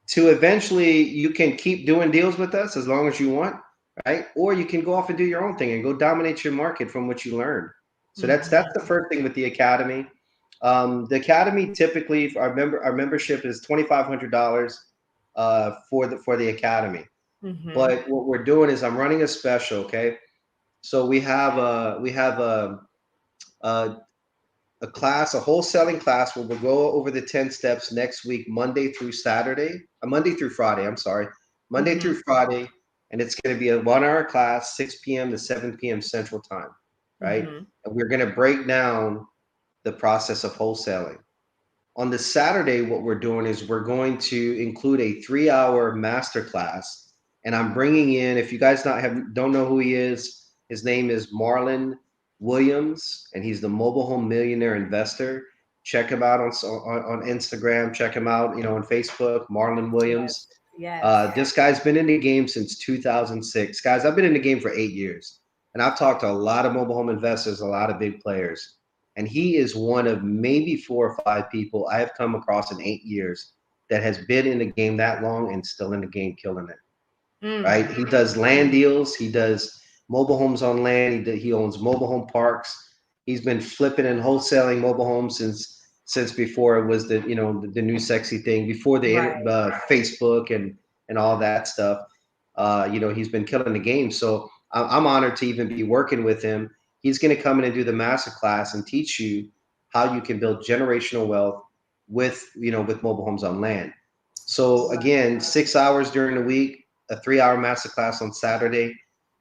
Speaker 2: to eventually you can keep doing deals with us as long as you want, right? Or you can go off and do your own thing and go dominate your market from what you learned. So that's the
Speaker 1: Mm-hmm.
Speaker 2: first thing with the academy. The academy typically our membership is $2,500 for the academy.
Speaker 1: Mm-hmm.
Speaker 2: But what we're doing is I'm running a special. Okay, so we have a class, a wholesaling class where we'll go over the 10 steps next week, Monday through Friday. I'm sorry, Monday
Speaker 1: Mm-hmm.
Speaker 2: through Friday. And it's going to be a 1 hour class, 6 p.m. to 7 p.m. Central Time, right?
Speaker 1: Mm-hmm.
Speaker 2: And we're going to break down the process of wholesaling. On the Saturday, what we're doing is we're going to include a 3-hour masterclass. And I'm bringing in, if you guys don't know who he is, his name is Marlon Williams, and he's the mobile home millionaire investor. Check him out on Instagram. Check him out, on Facebook, Marlon
Speaker 1: Yes.
Speaker 2: Williams.
Speaker 1: Yes.
Speaker 2: This guy's been in the game since 2006. Guys, I've been in the game for 8 years, and I've talked to a lot of mobile home investors, a lot of big players. And he is one of maybe 4 or 5 people I have come across in 8 years that has been in the game that long and still in the game killing it,
Speaker 1: Mm.
Speaker 2: right? He does land deals. He does mobile homes on land. He owns mobile home parks. He's been flipping and wholesaling mobile homes since before it was the new sexy thing, before
Speaker 1: Right.
Speaker 2: Facebook and all that stuff. He's been killing the game. So I'm honored to even be working with him. He's going to come in and do the master class and teach you how you can build generational wealth with mobile homes on land. So
Speaker 1: Love
Speaker 2: again, 6 hours during the week, a 3-hour masterclass on Saturday,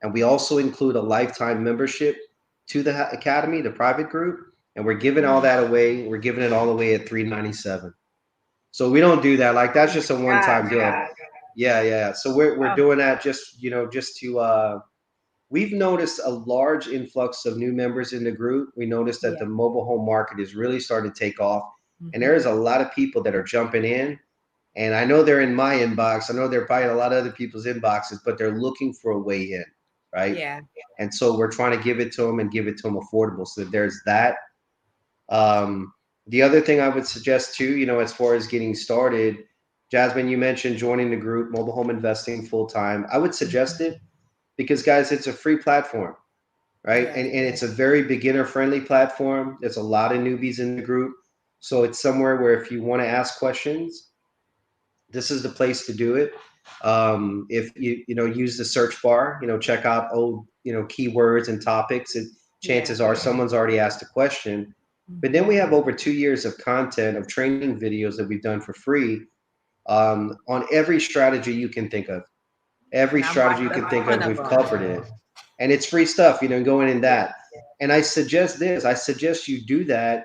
Speaker 2: and we also include a lifetime membership to the academy, the private group, and we're giving all
Speaker 1: it.
Speaker 2: that away. We're giving it all away at $397. So we don't do that. Like
Speaker 1: Oh
Speaker 2: that's
Speaker 1: my
Speaker 2: just a one-time
Speaker 1: gosh.
Speaker 2: deal. Yeah, yeah. So we're
Speaker 1: Oh,
Speaker 2: doing that just to we've noticed a large influx of new members in the group. We noticed that
Speaker 1: yeah.
Speaker 2: the mobile home market is really starting to take off, and there
Speaker 1: Mm-hmm.
Speaker 2: is a lot of people that are jumping in. And I know they're in my inbox. I know they're probably in a lot of other people's inboxes, but they're looking for a way in, right?
Speaker 1: Yeah.
Speaker 2: And so we're trying to give it to them and give it to them affordable. So there's that. The other thing I would suggest too, as far as getting started, Jasmine, you mentioned joining the group, Mobile Home Investing Full Time. I would suggest
Speaker 1: Mm-hmm.
Speaker 2: it because, guys, it's a free platform, right?
Speaker 1: Yes.
Speaker 2: And it's a very beginner friendly platform. There's a lot of newbies in the group. So it's somewhere where if you want to ask questions, this is the place to do it. If you use the search bar, check out old keywords and topics.
Speaker 1: Yeah.
Speaker 2: Chances are someone's already asked a question. But then we
Speaker 1: Mm-hmm.
Speaker 2: have over 2 years of content of training videos that we've done for free on every strategy you can think of. Every
Speaker 1: And I've
Speaker 2: strategy
Speaker 1: watched
Speaker 2: you can
Speaker 1: a
Speaker 2: think
Speaker 1: ton
Speaker 2: of,
Speaker 1: of
Speaker 2: we've
Speaker 1: them.
Speaker 2: covered it. And it's free stuff, going in
Speaker 1: Yeah.
Speaker 2: that. And I suggest this, I suggest you do that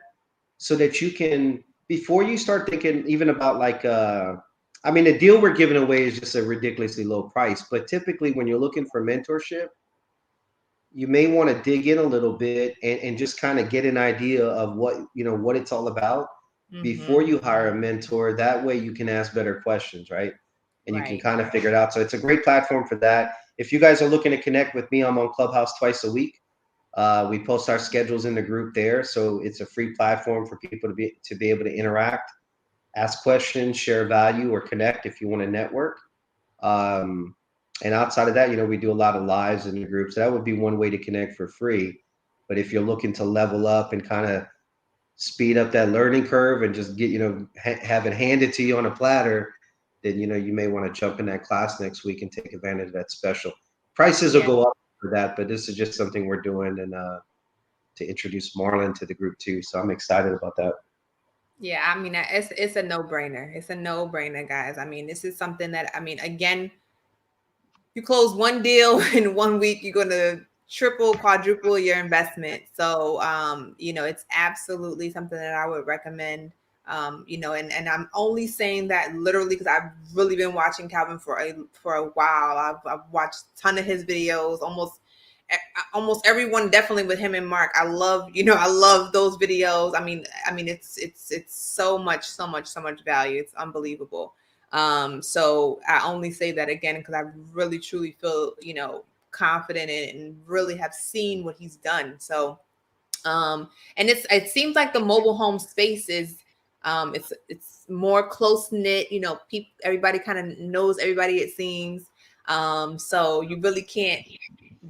Speaker 2: so that you can, before you start thinking even about like, I mean, the deal we're giving away is just a ridiculously low price. But typically when you're looking for mentorship, you may want to dig in a little bit and just kind of get an idea of what it's all about before
Speaker 1: Mm-hmm.
Speaker 2: you hire a mentor. That way you can ask better questions, right? And you can
Speaker 1: Right.
Speaker 2: kind of figure it out. So it's a great platform for that. If you guys are looking to connect with me, I'm on Clubhouse twice a week. We post our schedules in the group there, so it's a free platform for people to be able to interact, ask questions, share value, or connect if you want to network. Um, and outside of that, we do a lot of lives in the group. So that would be one way to connect for free. But if you're looking to level up and kind of speed up that learning curve and just get, have it handed to you on a platter, then, you may want to jump in that class next week and take advantage of that special. Prices will
Speaker 1: Yeah.
Speaker 2: go up for that, but this is just something we're doing and to introduce Marlon to the group too. So I'm excited about that.
Speaker 1: Yeah, I mean, it's a no-brainer. It's a no-brainer, guys. I mean, this is something that, I mean, again, you close one deal in 1 week, you're going to triple, quadruple your investment. So, it's absolutely something that I would recommend. And I'm only saying that literally because I've really been watching Calvin for a while. I've watched a ton of his videos, almost everyone, definitely with him and Mark. I love those videos. I mean, it's so much value. It's unbelievable. So I only say that again because I really truly feel, confident in it and really have seen what he's done. So, and it seems like the mobile home space is, it's more close knit. People, everybody kind of knows everybody. It seems. So you really can't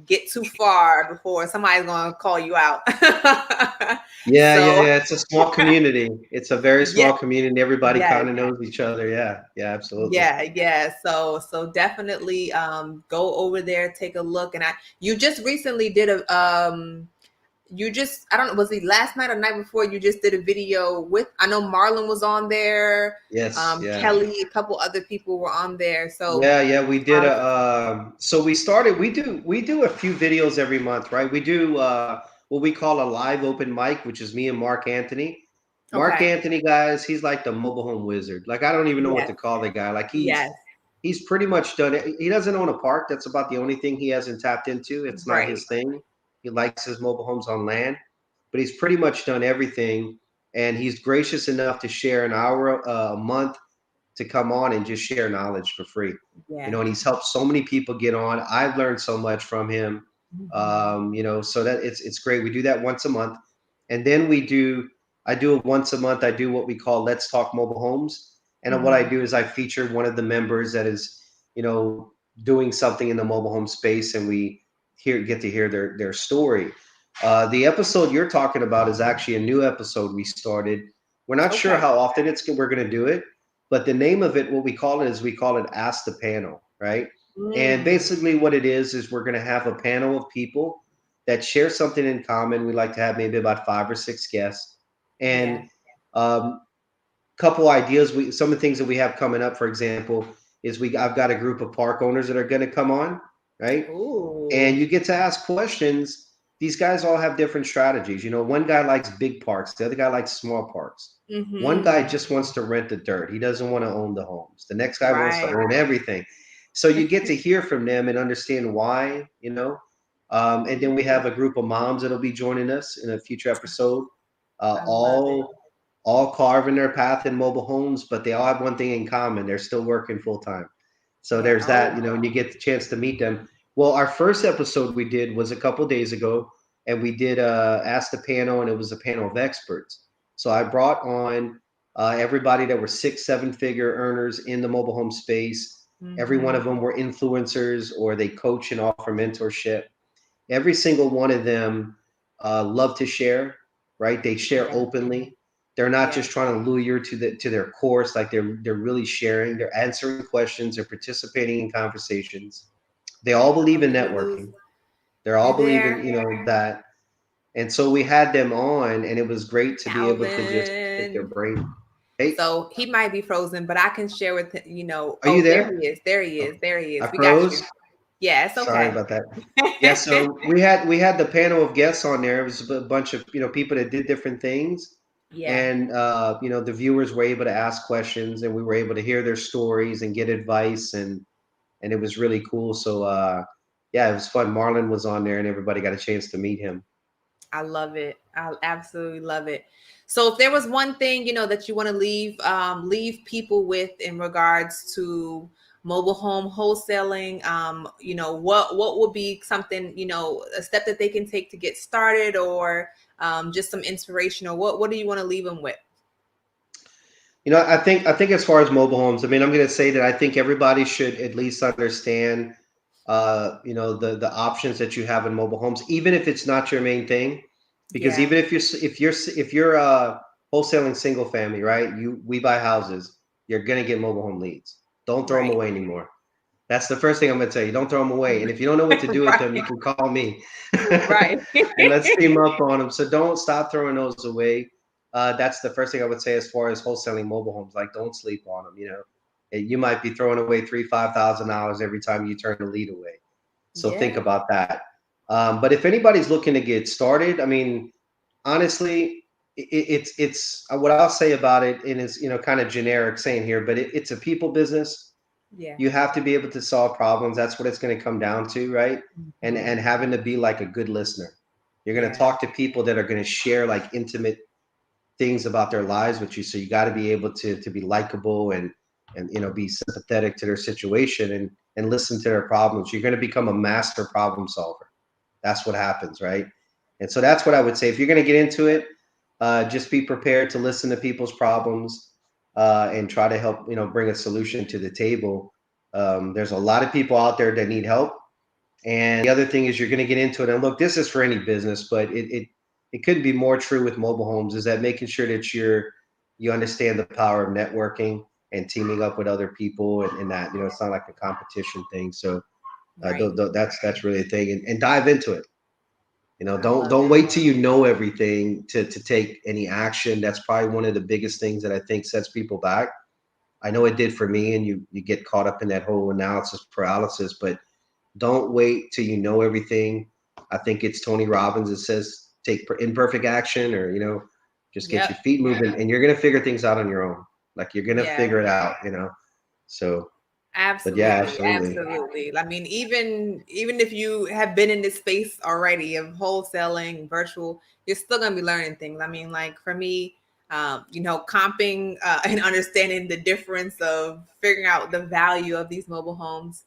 Speaker 1: get too far before somebody's going to call you out.
Speaker 2: Yeah, yeah,
Speaker 1: So
Speaker 2: yeah. It's a small community. It's a very
Speaker 1: yeah,
Speaker 2: small community. Everybody
Speaker 1: yes.
Speaker 2: kind of knows each other. Yeah, yeah, absolutely.
Speaker 1: Yeah. So definitely go over there, take a look. And you just recently did I don't know, was it last night or night before, you just did a video with, I know Marlon was on there,
Speaker 2: Yes, yeah.
Speaker 1: Kelly, a couple other people were on there. So
Speaker 2: Yeah, yeah, we did
Speaker 1: um,
Speaker 2: so we do a few videos every month, right? We do what we call a live open mic, which is me and Mark Anthony. Mark
Speaker 1: okay.
Speaker 2: Anthony, guys, he's like the mobile home wizard. Like I don't even know what
Speaker 1: Yes.
Speaker 2: to call the guy. Like
Speaker 1: Yes.
Speaker 2: he's pretty much done it. He doesn't own a park. That's about the only thing he hasn't tapped into. It's not
Speaker 1: Right.
Speaker 2: his thing. He likes his mobile homes on land, but he's pretty much done everything. And he's gracious enough to share an hour a month to come on and just share knowledge for free.
Speaker 1: Yeah.
Speaker 2: And he's helped so many people get on. I've learned so much from him.
Speaker 1: Mhm.
Speaker 2: So that it's great. We do that once a month. And then I do it once a month. I do what we call Let's Talk Mobile Homes. And what I
Speaker 1: Mhm.
Speaker 2: do is I feature one of the members that is, doing something in the mobile home space, and we get to hear their story. The episode you're talking about is actually a new episode we started. We're not sure
Speaker 1: Okay.
Speaker 2: how often we're going to do it, but the name of it, what we call it, is we call it Ask the Panel, right? And
Speaker 1: Mm.
Speaker 2: basically, what it is we're going to have a panel of people that share something in common. We like to have maybe about 5 or 6 guests,
Speaker 1: Yeah.
Speaker 2: and couple ideas. Some of the things that we have coming up, for example, is I've got a group of park owners that are going to come on, right? And
Speaker 1: Ooh.
Speaker 2: you get to ask questions. These guys all have different strategies. One guy likes big parks, the other guy likes small parks. One guy
Speaker 1: Mhm.
Speaker 2: just wants to rent the dirt. He doesn't want to own the homes. The next guy wants to
Speaker 1: Right.
Speaker 2: own everything. So you get to hear from them and understand why. And then we have a group of moms that'll be joining us in a future episode. Uh,
Speaker 1: I love it.
Speaker 2: all carving their path in mobile homes, but they all have one thing in common: they're still working full time. So
Speaker 1: Yeah.
Speaker 2: there's that,
Speaker 1: Oh.
Speaker 2: and you get the chance to meet them. Well, our first episode we did was a couple days ago, and we did Ask the Panel, and it was a panel of experts. So I brought on everybody that were 6, 7 figure earners in the mobile home space. Every one
Speaker 1: Mhm.
Speaker 2: of them were influencers or they coach and offer mentorship. Every single one of them love to share, right? They share
Speaker 1: Yeah.
Speaker 2: openly. They're not
Speaker 1: Yeah.
Speaker 2: just trying to lure you to their course. Like they're really sharing. They're answering questions. They're participating in conversations. They all believe
Speaker 1: Oh,
Speaker 2: in
Speaker 1: did we lose
Speaker 2: networking. They're all
Speaker 1: you
Speaker 2: believing,
Speaker 1: there,
Speaker 2: that. And so we had them on, and it was great to be able to just pick their
Speaker 1: Calvin?
Speaker 2: brain. Hey,
Speaker 1: So he might be frozen, but I can share with him,
Speaker 2: are you
Speaker 1: oh, there
Speaker 2: there?
Speaker 1: he is. There he
Speaker 2: Oh,
Speaker 1: is. There he is.
Speaker 2: I
Speaker 1: We got you.
Speaker 2: froze.
Speaker 1: Yeah, it's
Speaker 2: Sorry
Speaker 1: okay.
Speaker 2: about that. Yeah, so we had the panel of guests on there. It was a bunch of people that did different things,
Speaker 1: Yeah,
Speaker 2: and the viewers were able to ask questions, and we were able to hear their stories and get advice, and it was really cool. So yeah, it was fun. Marlon was on there, and everybody got a chance to meet him.
Speaker 1: I love it. I absolutely love it. So if there was one thing, that you want to leave people with in regards to mobile home wholesaling, what would be something, a step that they can take to get started, or just some inspiration, or what do you want to leave them with?
Speaker 2: I think as far as mobile homes, I mean, I'm going to say that I think everybody should at least understand, the options that you have in mobile homes, even if it's not your main thing, because
Speaker 1: Yeah,
Speaker 2: even if you're wholesaling single family, right? We buy houses, you're going to get mobile home leads. Don't throw them
Speaker 1: right.
Speaker 2: away anymore. That's the first thing I'm going to tell you. Don't throw them away. And if you don't know what to do with them, you
Speaker 1: Right.
Speaker 2: can call me
Speaker 1: Right.
Speaker 2: and let's team up on them. So don't stop throwing those away. That's the first thing I would say as far as wholesaling mobile homes. Like, don't sleep on them. You might be throwing away $3,000-5,000 every time you turn a lead away. So think
Speaker 1: Yeah.
Speaker 2: about that. But if anybody's looking to get started, I mean, honestly, it's what I'll say about it, and it's kind of generic saying here, but it's a people business.
Speaker 1: Yeah.
Speaker 2: You have to be able to solve problems. That's what it's going to come down to, right? And
Speaker 1: Hmm.
Speaker 2: having to be like a good listener. You're going to
Speaker 1: Yeah.
Speaker 2: talk to people that are going to share like intimate things about their lives with you. So you got to be able to be likable and be sympathetic to their situation and listen to their problems. You're going to become a master problem solver. That's what happens, right? And so that's what I would say. If you're going to get into it, just be prepared to listen to people's problems and try to help, bring a solution to the table. There's a lot of people out there that need help. And the other thing is you're going to get into it. And look, this is for any business, but it couldn't be more true with mobile homes. Is that making sure that you understand the power of networking and teaming up with other people, and that it's not like a competition thing. So
Speaker 1: Right.
Speaker 2: that's really a thing, and dive into it.
Speaker 1: I
Speaker 2: Don't
Speaker 1: love
Speaker 2: don't
Speaker 1: it.
Speaker 2: wait till you know everything to take any action. That's probably one of the biggest things that I think sets people back. I know it did for me, and you get caught up in that whole analysis paralysis. But don't wait till you know everything. I think it's Tony Robbins that says take imperfect action, or just get
Speaker 1: Yep.
Speaker 2: your feet moving, and you're gonna figure things out on your own. Like, you're gonna
Speaker 1: Yeah.
Speaker 2: figure it out. So, but yeah,
Speaker 1: Absolutely,
Speaker 2: absolutely.
Speaker 1: absolutely. I mean, even if you have been in this space already of wholesaling, virtual, you're still gonna be learning things. I mean, like for me, comping and understanding the difference of figuring out the value of these mobile homes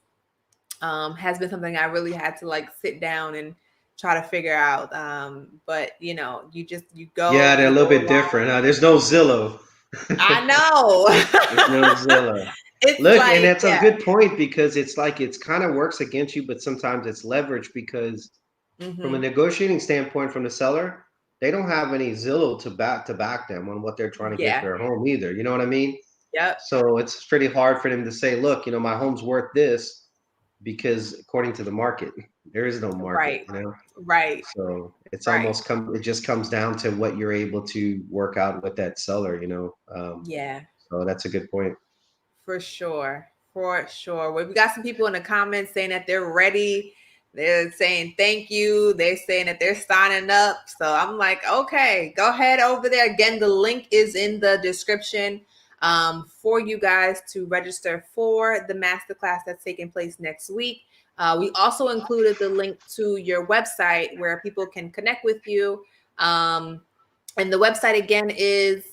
Speaker 1: has been something I really had to like sit down and try to figure out. But you
Speaker 2: Yeah,
Speaker 1: go,
Speaker 2: they're a
Speaker 1: you
Speaker 2: little
Speaker 1: go
Speaker 2: bit
Speaker 1: along.
Speaker 2: different. There's no Zillow.
Speaker 1: I know.
Speaker 2: There's no Zillow.
Speaker 1: It's
Speaker 2: Look, and
Speaker 1: like,
Speaker 2: that's a
Speaker 1: yeah.
Speaker 2: good point, because it's like it's kind of works against you, but sometimes it's leverage, because from a
Speaker 1: Hmm.
Speaker 2: negotiating standpoint from the seller, they don't have any Zillow to back them on what they're trying to get
Speaker 1: Yeah.
Speaker 2: for their home either. You know what I mean?
Speaker 1: Yep.
Speaker 2: So it's pretty hard for them to say, look, my home's worth this, because according to the market, there is no market,
Speaker 1: Right. Right.
Speaker 2: So
Speaker 1: Right.
Speaker 2: it just comes down to what you're able to work out with that seller.
Speaker 1: Yeah.
Speaker 2: So that's a good point.
Speaker 1: For sure. For sure. Well, we got some people in the comments saying that they're ready. They're saying thank you. They're saying that they're signing up. So I'm like, okay, go ahead over there. Again, the link is in the description for you guys to register for the masterclass that's taking place next week. We also included the link to your website where people can connect with you. And the website again is,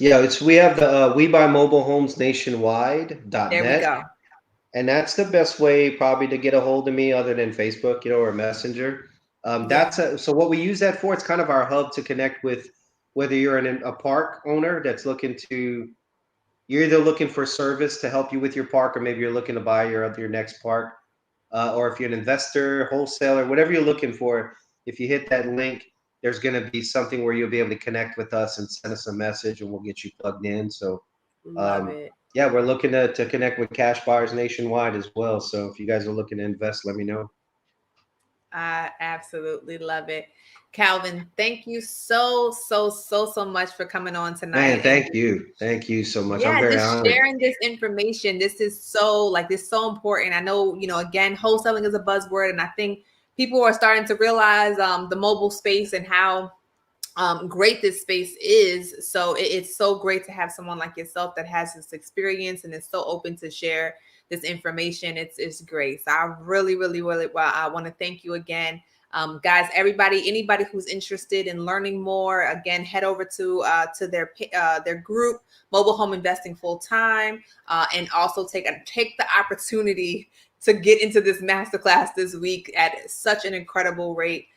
Speaker 2: Yeah, we have the we buy mobile homes nationwide dot
Speaker 1: there we
Speaker 2: net,
Speaker 1: go.
Speaker 2: and that's the best way probably to get a hold of me, other than Facebook, or Messenger.
Speaker 1: Yeah.
Speaker 2: So what we use that for, it's kind of our hub to connect with, whether you're a park owner that's looking to, you're either looking for service to help you with your park, or maybe you're looking to buy your next park, or if you're an investor, wholesaler, whatever you're looking for. If you hit that link, there's going to be something where you'll be able to connect with us and send us a message, and we'll get you plugged in. So
Speaker 1: Love
Speaker 2: um,
Speaker 1: it.
Speaker 2: yeah, we're looking to connect with cash buyers nationwide as well. So if you guys are looking to invest, let me know.
Speaker 1: I absolutely love it. Calvin, thank you so much for coming on
Speaker 2: Man,
Speaker 1: tonight. And
Speaker 2: thank you. Thank you so much. I'm
Speaker 1: yeah,
Speaker 2: very
Speaker 1: just
Speaker 2: honored.
Speaker 1: sharing this information. This is so important. I know, again, wholesaling is a buzzword, and I think people are starting to realize the mobile space and how great this space is. So it's so great to have someone like yourself that has this experience and is so open to share this information. It's great. So I really, well, I want to thank you again. Guys, anybody who's interested in learning more, again, head over to their group, Mobile Home Investing Full Time, and also take the opportunity to get into this masterclass this week at such an incredible rate.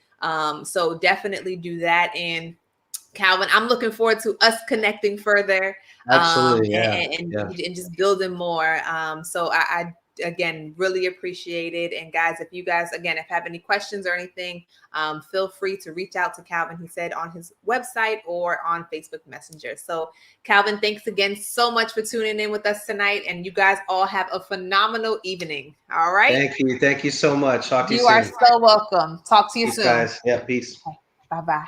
Speaker 1: So definitely do that. And Calvin, I'm looking forward to us connecting further,
Speaker 2: Absolutely. Yeah. Yeah.
Speaker 1: and just building more. So I again really appreciate it. And guys, if you guys again if have any questions or anything, feel free to reach out to Calvin. He said on his website or on Facebook Messenger. So Calvin, thanks again so much for tuning in with us tonight. And you guys all have a phenomenal evening. All right.
Speaker 2: Thank you. Thank you so much. Talk to you
Speaker 1: You are
Speaker 2: soon.
Speaker 1: so welcome. Talk to you
Speaker 2: Peace,
Speaker 1: soon.
Speaker 2: guys. Yeah. Peace.
Speaker 1: Okay. Bye bye.